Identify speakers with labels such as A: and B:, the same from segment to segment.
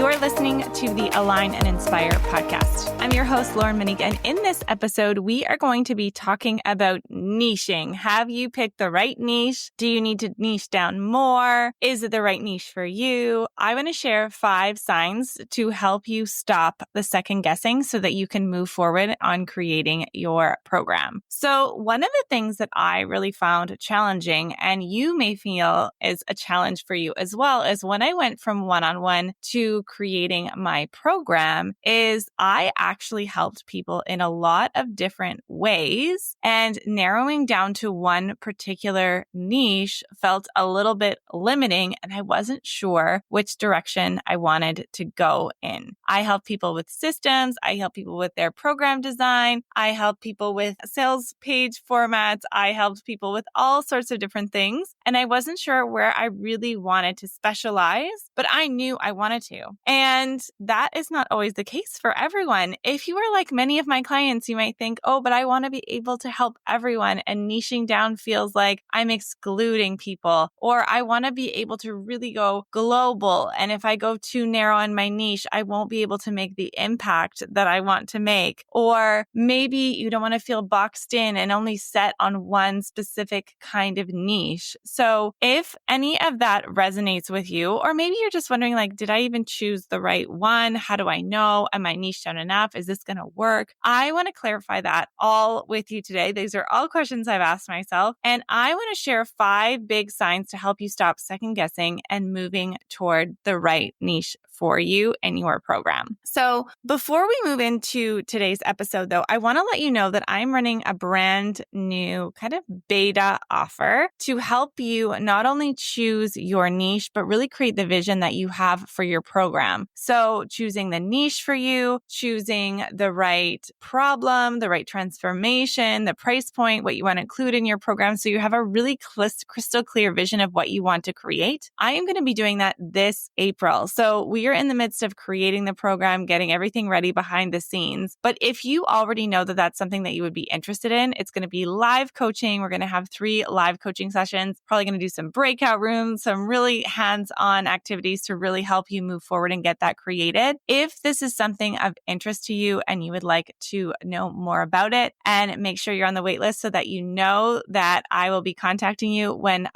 A: You're listening to the Align and Inspire podcast. I'm your host, Lauren Minique, and in this episode, we are going to be talking about niching. Have you picked the right niche? Do you need to niche down more? Is it the right niche for you? I want to share 5 signs to help you stop the second guessing so that you can move forward on creating your program. So one of the things that I really found challenging, and you may feel is a challenge for you as well, is when I went from one-on-one to creating my program, is I actually helped people in a lot of different ways, and narrowing down to one particular niche felt a little bit limiting, and I wasn't sure which direction I wanted to go in. I help people with systems. I help people with their program design. I help people with sales page formats. I helped people with all sorts of different things, and I wasn't sure where I really wanted to specialize, but I knew I wanted to. And that is not always the case for everyone. If you are like many of my clients, you might think, oh, but I want to be able to help everyone, and niching down feels like I'm excluding people, or I want to be able to really go global. And if I go too narrow in my niche, I won't be able to make the impact that I want to make. Or maybe you don't want to feel boxed in and only set on one specific kind of niche. So if any of that resonates with you, or maybe you're just wondering, like, did I even choose the right one? How do I know? Am I niched down enough? Is this going to work? I want to clarify that all with you today. These are all questions I've asked myself, and I want to share 5 big signs to help you stop second guessing and moving toward the right niche for you and your program. So before we move into today's episode, though, I want to let you know that I'm running a brand new kind of beta offer to help you not only choose your niche, but really create the vision that you have for your program. So choosing the niche for you, choosing the right problem, the right transformation, the price point, what you want to include in your program, so you have a really crystal clear vision of what you want to create. I am going to be doing that this April. So we are in the midst of creating the program, getting everything ready behind the scenes. But if you already know that that's something that you would be interested in, it's going to be live coaching. We're going to have 3 live coaching sessions, probably going to do some breakout rooms, some really hands-on activities to really help you move forward and get that created. If this is something of interest to you and you would like to know more about it, and make sure you're on the wait list so that you know that I will be contacting you when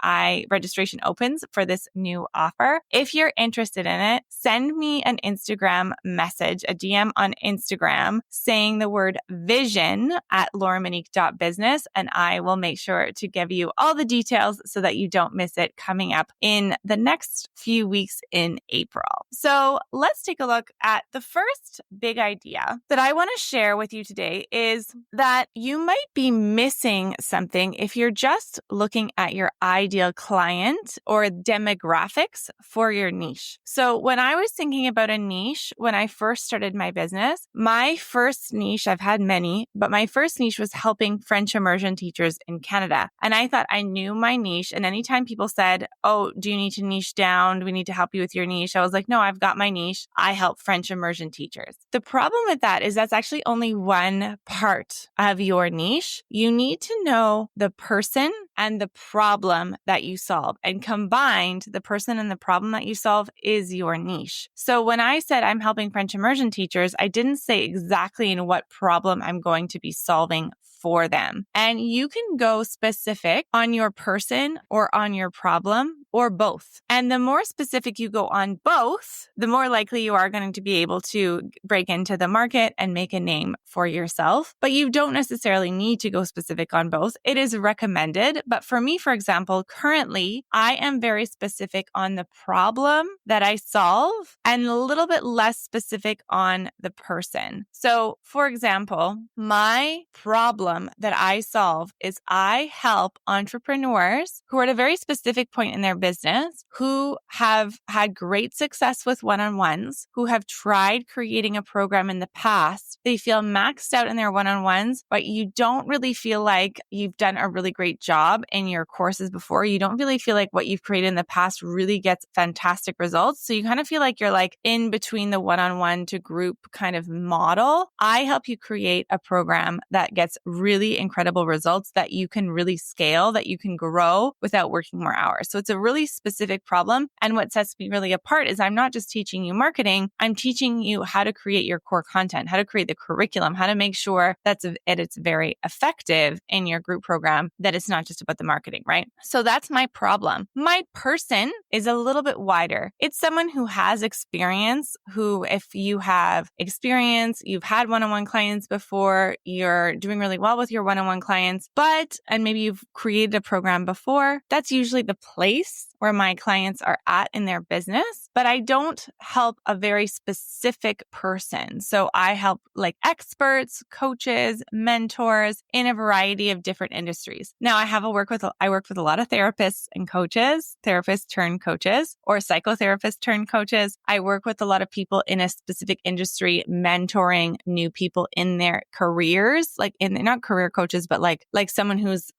A: registration opens for this new offer. If you're interested in it, send me an Instagram message, a DM on Instagram saying the word vision at lauramonique.business, and I will make sure to give you all the details so that you don't miss it coming up in the next few weeks in April. So let's take a look at the first big idea that I want to share with you today, is that you might be missing something if you're just looking at your ideal client or demographics for your niche. So when I was thinking about a niche, when I first started my business, my first niche, I've had many, but my first niche was helping French immersion teachers in Canada. And I thought I knew my niche. And anytime people said, oh, do you need to niche down? Do we need to help you with your niche? I was like, no, I've got my niche. I help French immersion teachers. The problem with that is that's actually only one part of your niche. You need to know the person and the problem that you solve. And combined, the person and the problem that you solve is your niche. So when I said I'm helping French immersion teachers, I didn't say exactly in what problem I'm going to be solving for them. And you can go specific on your person or on your problem or both. And the more specific you go on both, the more likely you are going to be able to break into the market and make a name for yourself. But you don't necessarily need to go specific on both. It is recommended. But for me, for example, currently, I am very specific on the problem that I solve and a little bit less specific on the person. So for example, my problem that I solve is I help entrepreneurs who are at a very specific point in their business, who have had great success with one-on-ones, who have tried creating a program in the past. They feel maxed out in their one-on-ones, but you don't really feel like you've done a really great job in your courses before. You don't really feel like what you've created in the past really gets fantastic results. So you kind of feel like you're like in between the one-on-one to group kind of model. I help you create a program that gets really incredible results that you can really scale, that you can grow without working more hours. So it's a really really specific problem. And what sets me really apart is I'm not just teaching you marketing, I'm teaching you how to create your core content, how to create the curriculum, how to make sure it's very effective in your group program, that it's not just about the marketing, right? So that's my problem. My person is a little bit wider. It's someone who has experience, who if you have experience, you've had one-on-one clients before, you're doing really well with your one-on-one clients, and maybe you've created a program before, that's usually the place where my clients are at in their business, but I don't help a very specific person. So I help like experts, coaches, mentors in a variety of different industries. Now I work with a lot of therapists and coaches, therapists turned coaches, or psychotherapists turned coaches. I work with a lot of people in a specific industry, mentoring new people in their careers, not career coaches, but like someone who's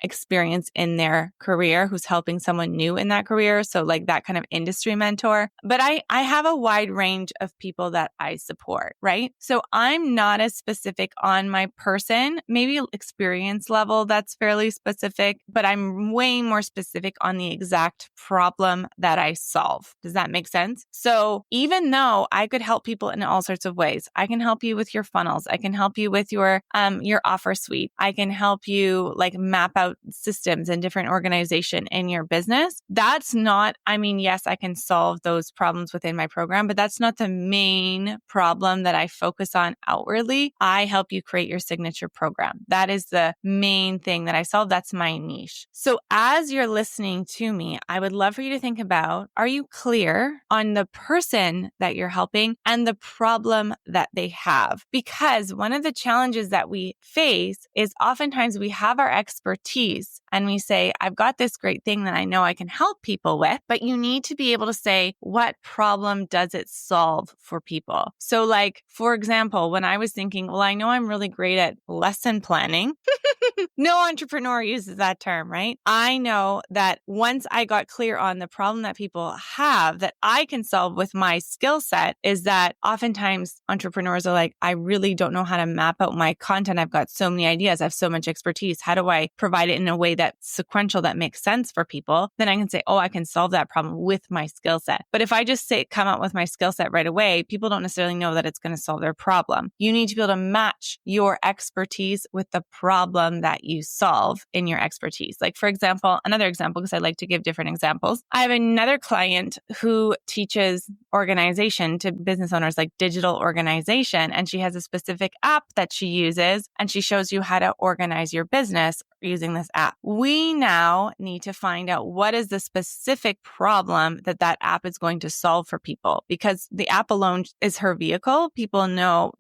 A: experienced in their career, who's helping someone new in that career. So like that kind of industry mentor. But I have a wide range of people that I support, right? So I'm not as specific on my person, maybe experience level that's fairly specific, but I'm way more specific on the exact problem that I solve. Does that make sense? So even though I could help people in all sorts of ways, I can help you with your funnels. I can help you with your offer suite. I can help you like map out systems and different organization in your business. That's not, yes, I can solve those problems within my program, but that's not the main problem that I focus on outwardly. I help you create your signature program. That is the main thing that I solve. That's my niche. So as you're listening to me, I would love for you to think about, are you clear on the person that you're helping and the problem that they have? Because one of the challenges that we face is oftentimes we have our expertise and we say, I've got this great thing that I know I can help people with, but you need to be able to say, what problem does it solve for people? So like, for example, when I was thinking, well, I know I'm really great at lesson planning. No entrepreneur uses that term, right? I know that once I got clear on the problem that people have that I can solve with my skill set, is that oftentimes entrepreneurs are like, I really don't know how to map out my content. I've got so many ideas. I have so much expertise. How do I provide it in a way that's sequential, that makes sense for people? Then I can say, oh, I can solve that problem with my skill set. But if I just come out with my skill set right away, people don't necessarily know that it's going to solve their problem. You need to be able to match your expertise with the problem that you solve in your expertise. Like for example, another example, because I like to give different examples. I have another client who teaches organization to business owners, like digital organization. And she has a specific app that she uses and she shows you how to organize your business using this app. We now need to find out what is the specific problem that app is going to solve for people, because the app alone is her vehicle. People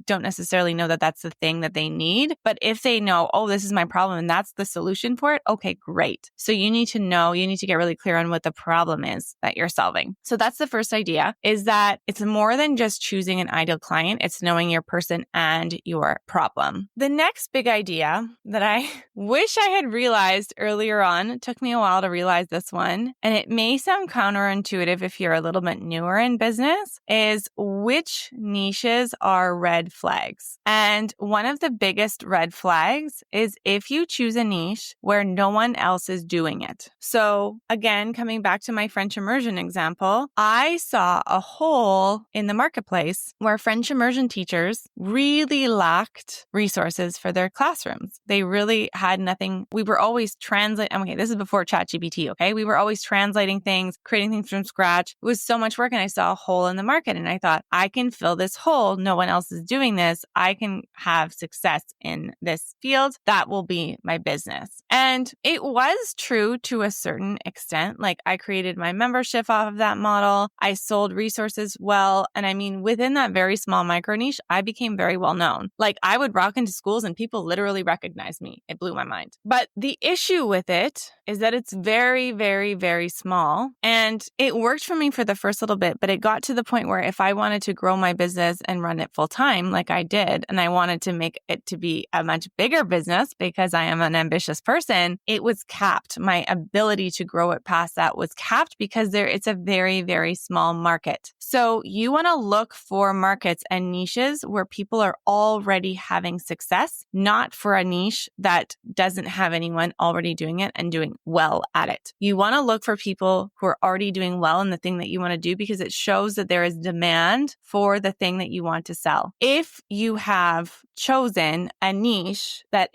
A: don't necessarily know that that's the thing that they need. But if they know, oh, this is my problem and that's the solution for it, okay, great. So you need to get really clear on what the problem is that you're solving. So that's the first idea, is that it's more than just choosing an ideal client. It's knowing your person and your problem. The next big idea that I wish I had realized earlier on, it took me a while to realize this one, and it may sound counterintuitive if you're a little bit newer in business, is which niches are red flags. And one of the biggest red flags is if you choose a niche where no one else is doing it. So again, coming back to my French immersion example, I saw a hole in the marketplace where French immersion teachers really lacked resources for their classrooms. They really had nothing. We were always translating. Okay, this is before ChatGPT, okay? We were always translating things, creating things from scratch. It was so much work, and I saw a hole in the market, and I thought, I can fill this hole. No one else is doing this. I can have success in this field. That will be my business. And it was true to a certain extent. Like I created my membership off of that model. I sold resources well. And within that very small micro niche, I became very well known. Like I would rock into schools and people literally recognized me. It blew my mind. But the issue with it is that it's very, very, very small. And it worked for me for the first little bit, but it got to the point where if I wanted to grow my business and run it full time, like I did, and I wanted to make it to be a much bigger business because I am an ambitious person, it was capped. My ability to grow it past that was capped because it's a very, very small market. So you want to look for markets and niches where people are already having success, not for a niche that doesn't have anyone already doing it and doing doing well at it. You want to look for people who are already doing well in the thing that you want to do because it shows that there is demand for the thing that you want to sell. If you have chosen a niche that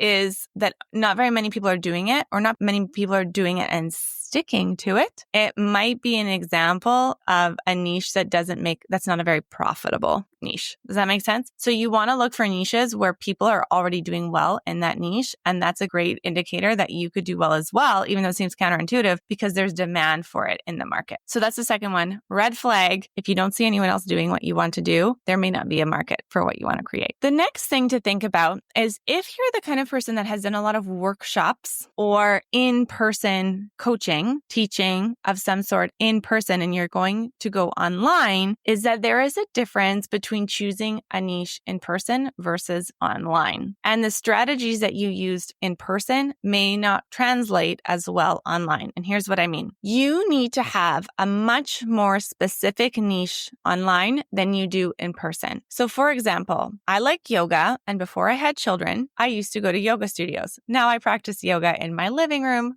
A: not very many people are doing it, or not many people are doing it and sticking to it, it might be an example of a niche that's not a very profitable niche. Does that make sense? So you want to look for niches where people are already doing well in that niche. And that's a great indicator that you could do well as well, even though it seems counterintuitive, because there's demand for it in the market. So that's the second one. Red flag. If you don't see anyone else doing what you want to do, there may not be a market for what you want to create. The next thing to think about is if you're the kind of person that has done a lot of workshops or in-person coaching, teaching of some sort in person, and you're going to go online, is that there is a difference between choosing a niche in person versus online. And the strategies that you used in person may not translate as well online. And here's what I mean. You need to have a much more specific niche online than you do in person. So for example, I like yoga, and before I had children, I used to go to yoga studios. Now I practice yoga in my living room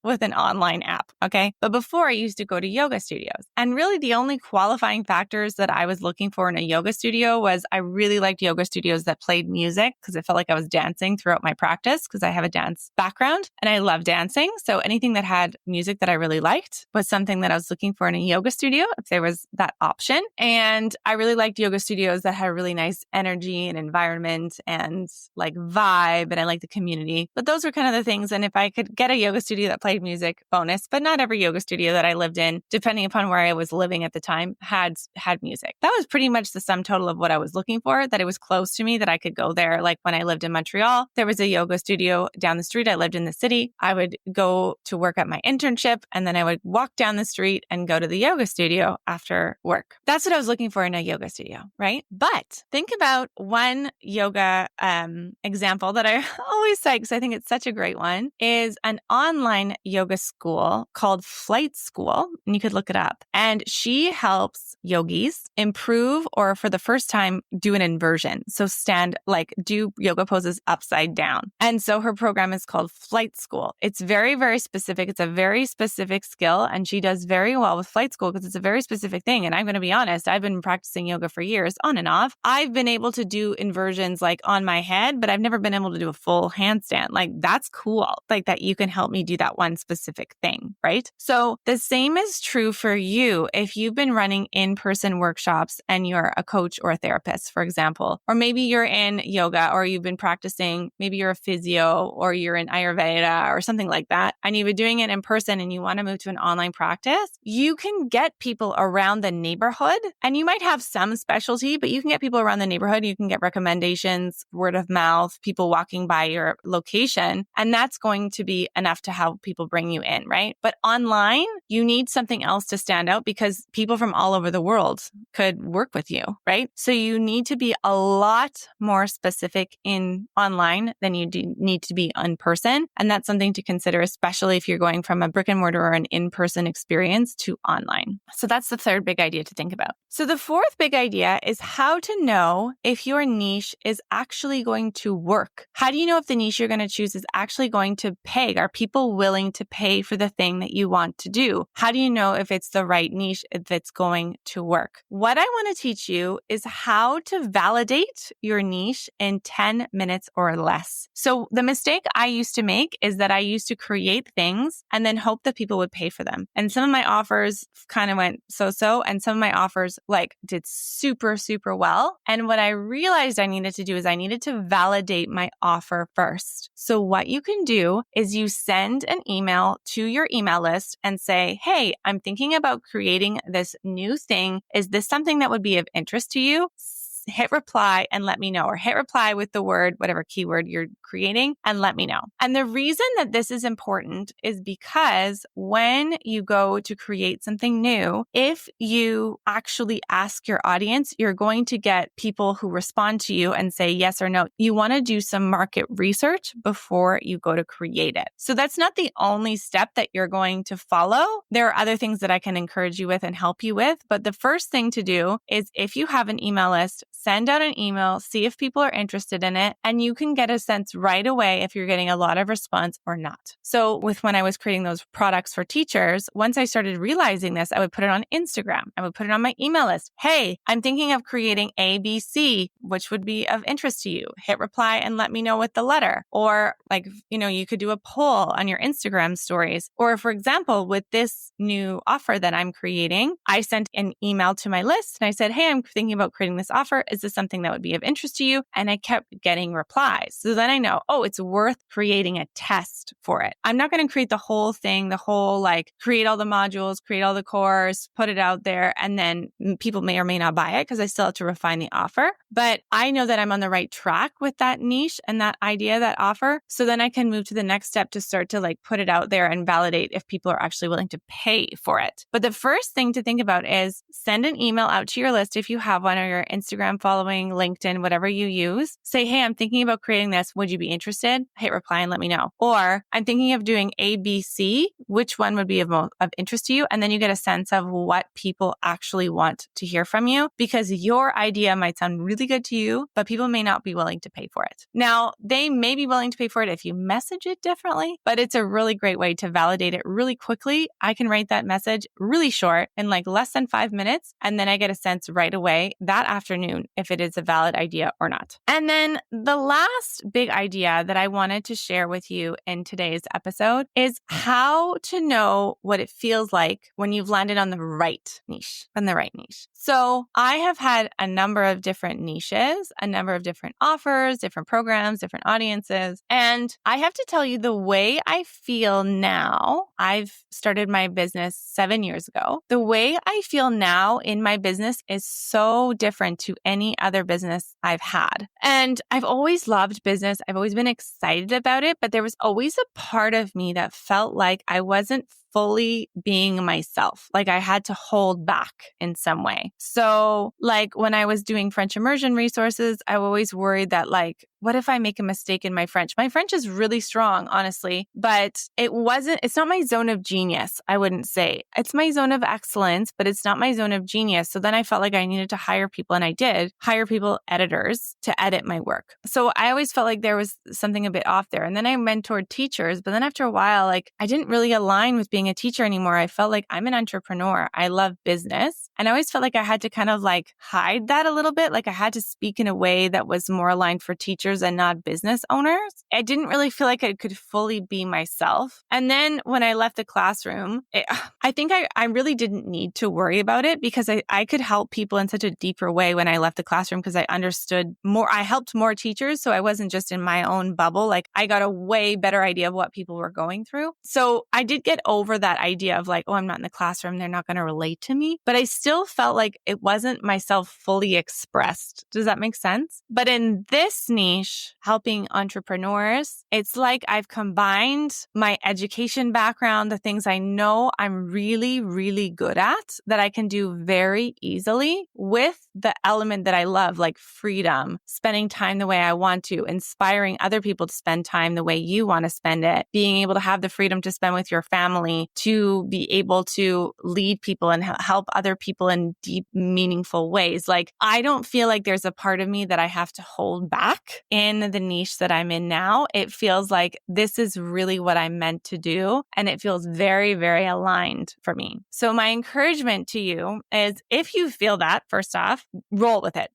A: with an online app, okay? But before I used to go to yoga studios. And really the only qualifying factors that I was looking for in a yoga studio was I really liked yoga studios that played music because it felt like I was dancing throughout my practice because I have a dance background and I love dancing. So anything that had music that I really liked was something that I was looking for in a yoga studio if there was that option. And I really liked yoga studios that had really nice energy and environment and like vibe, and I like the community. But those were kind of the things. And if I could get a yoga studio that played music, bonus. But not every yoga studio that I lived in, depending upon where I was living at the time, had music. That was pretty much the sum total of what I was looking for, that it was close to me, that I could go there. Like when I lived in Montreal, there was a yoga studio down the street. I lived in the city. I would go to work at my internship, and then I would walk down the street and go to the yoga studio after work. That's what I was looking for in a yoga studio, right? But think about one yoga example that I always cite because I think it's such a great one, is an online yoga school called Flight School, and you could look it up. And she helps yogis improve, or for the first time, do an inversion. So do yoga poses upside down. And so her program is called Flight School. It's very, very specific. It's a very specific skill. And she does very well with Flight School because it's a very specific thing. And I'm going to be honest, I've been practicing yoga for years on and off. I've been able to do inversions like on my head, but I've never been able to do a full handstand. Like that's cool. Like that you can help me do that one specific thing, right? So the same is true for you if you've been running in-person workshops and you're a coach or a therapist, for example, or maybe you're in yoga or you've been practicing, maybe you're a physio or you're in Ayurveda or something like that, and you've been doing it in person and you want to move to an online practice, you can get people around the neighborhood, and you might have some specialty, but you can get people around the neighborhood. You can get recommendations, word of mouth, people walking by your location, and that's going to be enough to help people bring you in, right? But online, you need something else to stand out because people from all over the world could work with you, right? So you need to be a lot more specific in online than you do need to be in person. And that's something to consider, especially if you're going from a brick and mortar or an in-person experience to online. So that's the third big idea to think about. So the fourth big idea is how to know if your niche is actually going to work. How do you know if the niche you're going to choose is actually going to pay? Are people willing to pay for the thing that you want to do? How do you know if it's the right niche that's going to work? What I want to teach you is how to validate your niche in 10 minutes or less. So the mistake I used to make is that I used to create things and then hope that people would pay for them. And some of my offers kind of went so-so, and some of my offers did super, super well. And what I realized I needed to do is I needed to validate my offer first. So what you can do is you send an email to your email list and say, hey, I'm thinking about creating this new thing. Is this something that would be of interest to you? Hit reply and let me know, or hit reply with the word, whatever keyword you're creating, and let me know. And the reason that this is important is because when you go to create something new, if you actually ask your audience, you're going to get people who respond to you and say yes or no. You want to do some market research before you go to create it. So that's not the only step that you're going to follow. There are other things that I can encourage you with and help you with. But the first thing to do is, if you have an email list, send out an email, see if people are interested in it, and you can get a sense right away if you're getting a lot of response or not. So with when I was creating those products for teachers, once I started realizing this, I would put it on Instagram. I would put it on my email list. Hey, I'm thinking of creating ABC, which would be of interest to you. Hit reply and let me know with the letter. Or you could do a poll on your Instagram stories. Or for example, with this new offer that I'm creating, I sent an email to my list and I said, hey, I'm thinking about creating this offer. Is this something that would be of interest to you? And I kept getting replies. So then I know, it's worth creating a test for it. I'm not going to create the whole thing, create all the modules, create all the course, put it out there, and then people may or may not buy it because I still have to refine the offer. But I know that I'm on the right track with that niche and that idea, that offer. So then I can move to the next step to start to put it out there and validate if people are actually willing to pay for it. But the first thing to think about is send an email out to your list if you have one, or your Instagram following, LinkedIn, whatever you use. Say, hey, I'm thinking about creating this. Would you be interested? Hit reply and let me know. Or I'm thinking of doing ABC. Which one would be of interest to you? And then you get a sense of what people actually want to hear from you, because your idea might sound really good to you, but people may not be willing to pay for it. Now, they may be willing to pay for it if you message it differently, but it's a really great way to validate it really quickly. I can write that message really short in less than 5 minutes, and then I get a sense right away that afternoon if it is a valid idea or not. And then the last big idea that I wanted to share with you in today's episode is how to know what it feels like when you've landed on the right niche, So I have had a number of different niches, a number of different offers, different programs, different audiences. And I have to tell you, the way I feel now, I've started my business 7 years ago. The way I feel now in my business is so different to any other business I've had. And I've always loved business. I've always been excited about it, but there was always a part of me that felt like I wasn't fully being myself. I had to hold back in some way. So when I was doing French immersion resources, I always worried that what if I make a mistake in my French? My French is really strong, honestly, but it's not my zone of genius, I wouldn't say. It's my zone of excellence, but it's not my zone of genius. So then I felt like I needed to hire people, and I did hire people, editors, to edit my work. So I always felt like there was something a bit off there. And then I mentored teachers, but then after a while, I didn't really align with being a teacher anymore. I felt like I'm an entrepreneur. I love business. And I always felt like I had to kind of hide that a little bit. I had to speak in a way that was more aligned for teachers and not business owners. I didn't really feel like I could fully be myself. And then when I left the classroom, I think I really didn't need to worry about it, because I could help people in such a deeper way when I left the classroom, because I understood more. I helped more teachers. So I wasn't just in my own bubble. I got a way better idea of what people were going through. So I did get over that idea of I'm not in the classroom, they're not going to relate to me. But I still felt like it wasn't myself fully expressed. Does that make sense? But in this niche, helping entrepreneurs, it's like I've combined my education background, the things I know I'm really, really good at, that I can do very easily, with the element that I love, like freedom, spending time the way I want to, inspiring other people to spend time the way you want to spend it, being able to have the freedom to spend with your family, to be able to lead people and help other people in deep, meaningful ways. I don't feel like there's a part of me that I have to hold back in the niche that I'm in now. It feels like this is really what I'm meant to do. And it feels very, very aligned for me. So my encouragement to you is, if you feel that, first off, roll with it.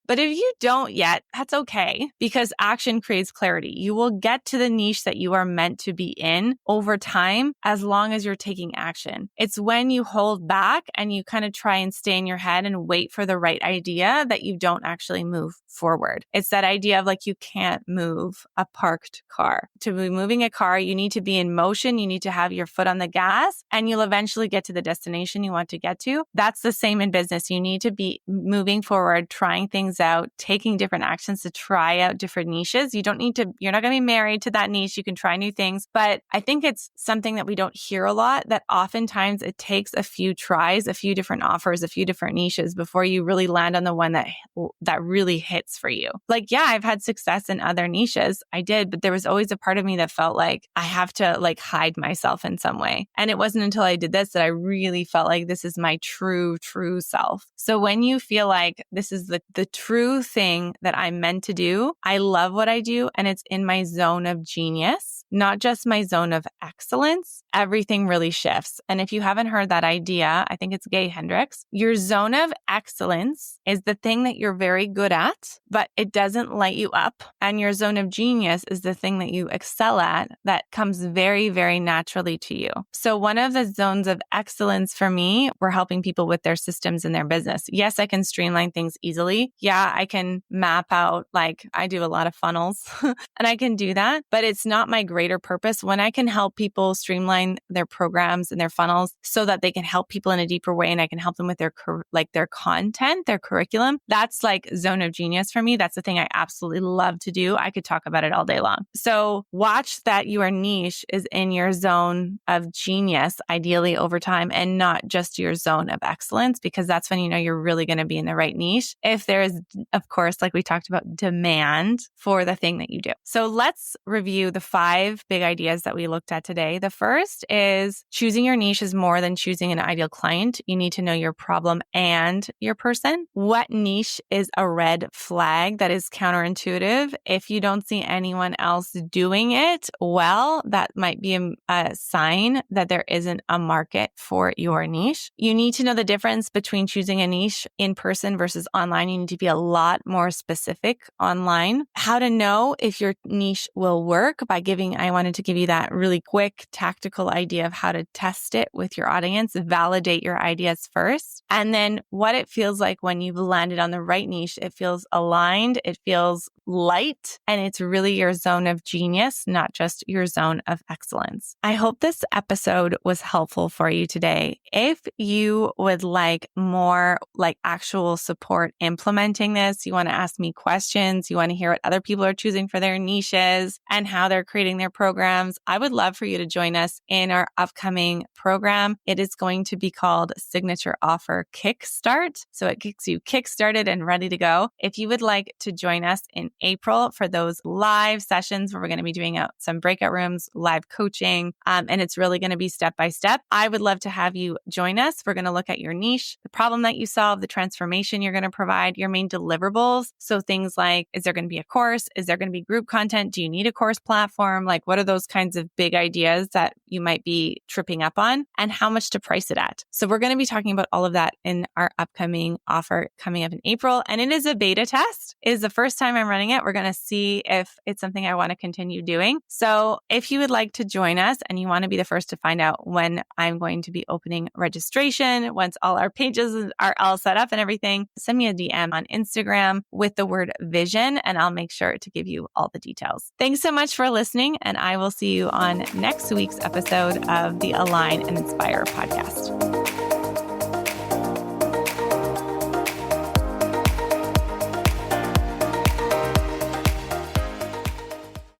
A: But if you don't yet, that's okay, because action creates clarity. You will get to the niche that you are meant to be in over time, as long as you're taking action. It's when you hold back and you kind of try and stay in your head and wait for the right idea that you don't actually move forward. It's that idea of you can't move a parked car. To be moving a car, you need to be in motion. You need to have your foot on the gas, and you'll eventually get to the destination you want to get to. That's the same in business. You need to be moving forward, trying things out, taking different actions to try out different niches. You're not going to be married to that niche. You can try new things, but I think it's something that we don't hear a lot that oftentimes it takes a few tries, a few different offers, a few different niches before you really land on the one that really hits for you. Like, yeah, I've had success in other niches. I did, but there was always a part of me that felt like I have to like hide myself in some way. And it wasn't until I did this that I really felt like this is my true self. So when you feel like this is the true thing that I'm meant to do, I love what I do, and it's in my zone of genius, not just my zone of excellence, everything really shifts. And if you haven't heard that idea, I think it's Gay Hendricks, your zone of excellence is the thing that you're very good at, but it doesn't light you up. And your zone of genius is the thing that you excel at that comes very, very naturally to you. So one of the zones of excellence for me, we're helping people with their systems in their business. Yes, I can streamline things easily. Yeah, I can map out, like I do a lot of funnels and I can do that, but it's not my greater purpose. When I can help people streamline their programs and their funnels so that they can help people in a deeper way, and I can help them with their content, their curriculum, that's like zone of genius for me. That's the thing I absolutely love to do. I could talk about it all day long. So watch that your niche is in your zone of genius, ideally over time, and not just your zone of excellence, because that's when you know you're really going to be in the right niche. If there is, of course, like we talked about, demand for the thing that you do. So let's review the 5 big ideas that we looked at today. The first is choosing your niche is more than choosing an ideal client. You need to know your problem and your person. What niche is a red flag that is counterintuitive? If you don't see anyone else doing it well, that might be a sign that there isn't a market for your niche. You need to know the difference between choosing a niche in person versus online. You need to be a lot more specific online. How to know if your niche will work I wanted to give you that really quick tactical idea of how to test it with your audience, validate your ideas first, and then what it feels like when you've landed on the right niche. It feels aligned, it feels light, and it's really your zone of genius, not just your zone of excellence. I hope this episode was helpful for you today. If you would like more like actual support implementing this, you want to ask me questions, you want to hear what other people are choosing for their niches and how they're creating their programs, I would love for you to join us in our upcoming program. It is going to be called Signature Offer Kickstart. So it gets you kickstarted and ready to go. If you would like to join us in April for those live sessions where we're going to be doing some breakout rooms, live coaching, and it's really going to be step by step, I would love to have you join us. We're going to look at your niche, the problem that you solve, the transformation you're going to provide, your main deliverables. So things like, is there going to be a course? Is there going to be group content? Do you need a course platform? Like, what are those kinds of big ideas that you might be tripping up on, and how much to price it at? So we're going to be talking about all of that in our upcoming offer coming up in April. And it is a beta test. It is the first time I'm running it. We're going to see if it's something I want to continue doing. So if you would like to join us and you want to be the first to find out when I'm going to be opening registration, once all our pages are all set up and everything, send me a DM on Instagram with the word vision, and I'll make sure to give you all the details. Thanks so much for listening, and I will see you on next week's episode of the Align and Inspire podcast.